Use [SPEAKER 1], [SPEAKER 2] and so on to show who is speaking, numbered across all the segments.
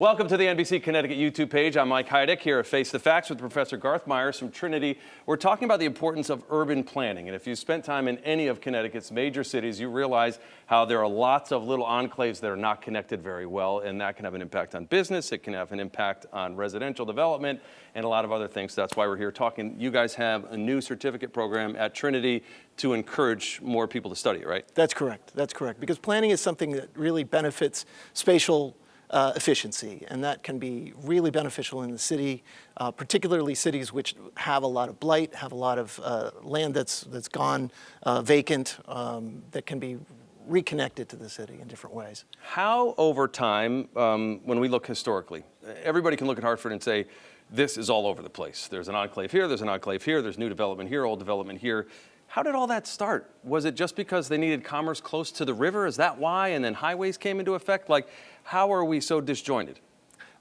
[SPEAKER 1] Welcome to the NBC Connecticut YouTube page. I'm Mike Heidick here at Face the Facts with Professor Garth Myers from Trinity. We're talking about the importance of urban planning. And if you spent time in any of Connecticut's major cities, you realize how there are lots of little enclaves that are not connected very well. And that can have an impact on business. It can have an impact on residential development and a lot of other things. So that's why we're here talking. You guys have a new certificate program at Trinity to encourage more people to study it, right?
[SPEAKER 2] That's correct. That's correct. Because planning is something that really benefits spatial efficiency, and that can be really beneficial in the city, particularly cities which have a lot of blight, have a lot of land that's gone vacant, that can be reconnected to the city in different ways.
[SPEAKER 1] How over time, when we look historically, everybody can look at Hartford and say, this is all over the place. There's an enclave here, there's an enclave here, there's new development here, old development here. How did all that start? Was it just because they needed commerce close to the river? Is that why? And then highways came into effect? Like, how are we so disjointed?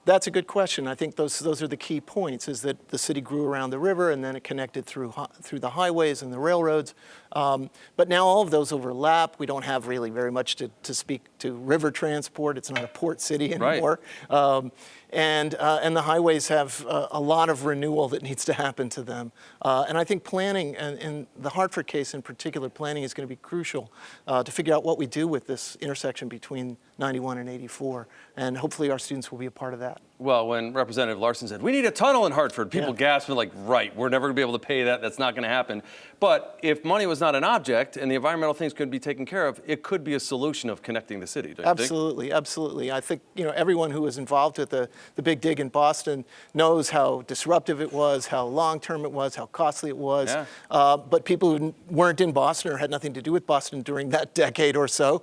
[SPEAKER 2] That's a good question. I think those are the key points, is that the city grew around the river and then it connected through the highways and the railroads. But now all of those overlap. We don't have really very much to speak to river transport. It's not a port city anymore. Right. And the highways have a lot of renewal that needs to happen to them. And I think planning, and in the Hartford case in particular, planning is going to be crucial to figure out what we do with this intersection between 91 and 84. And hopefully our students will be a part of that.
[SPEAKER 1] Well, when Representative Larson said, we need a tunnel in Hartford, people gasped and like, right, we're never going to be able to pay that. That's not going to happen. But if money was not an object and the environmental things could be taken care of, it could be a solution of connecting the city, don't you think?
[SPEAKER 2] Absolutely. I think, everyone who was involved with the big dig in Boston knows how disruptive it was, how long-term it was, how costly it was. Yeah. But people who weren't in Boston or had nothing to do with Boston during that decade or so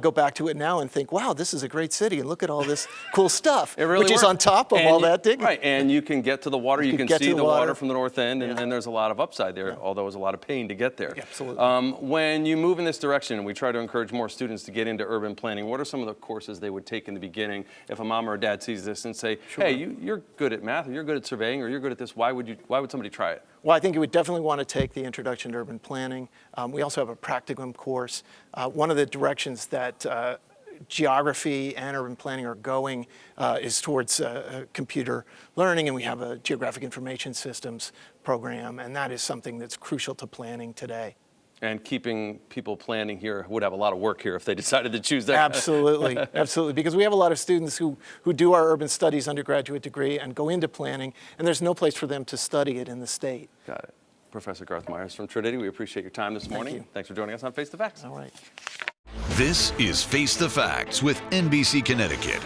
[SPEAKER 2] go back to it now and think, wow, this is a great city and look at all this cool stuff,
[SPEAKER 1] it really
[SPEAKER 2] which is on top of all that digging.
[SPEAKER 1] Right, and you can get to the water, you can see the water from the north end, and there's a lot of upside there, although it was a lot of pain to get there.
[SPEAKER 2] Yeah, absolutely.
[SPEAKER 1] When you move in this direction and we try to encourage more students to get into urban planning, what are some of the courses they would take in the beginning if a mom or a dad sees this and say, hey, you're good at math, or you're good at surveying, or you're good at this, why would somebody try it?
[SPEAKER 2] Well, I think you would definitely want to take the Introduction to Urban Planning. We also have a practicum course. One of the directions that geography and urban planning are going is towards computer learning, and we have a geographic information systems program, and that is something that's crucial to planning today.
[SPEAKER 1] And keeping people planning here would have a lot of work here if they decided to choose that.
[SPEAKER 2] Absolutely, absolutely, because we have a lot of students who do our urban studies undergraduate degree and go into planning, and there's no place for them to study it in the state.
[SPEAKER 1] Got it. Professor Garth Myers from Trinity, we appreciate your time this morning.
[SPEAKER 2] Thank you.
[SPEAKER 1] Thanks for joining us on Face the Facts.
[SPEAKER 2] All right.
[SPEAKER 3] This is Face the Facts with NBC Connecticut.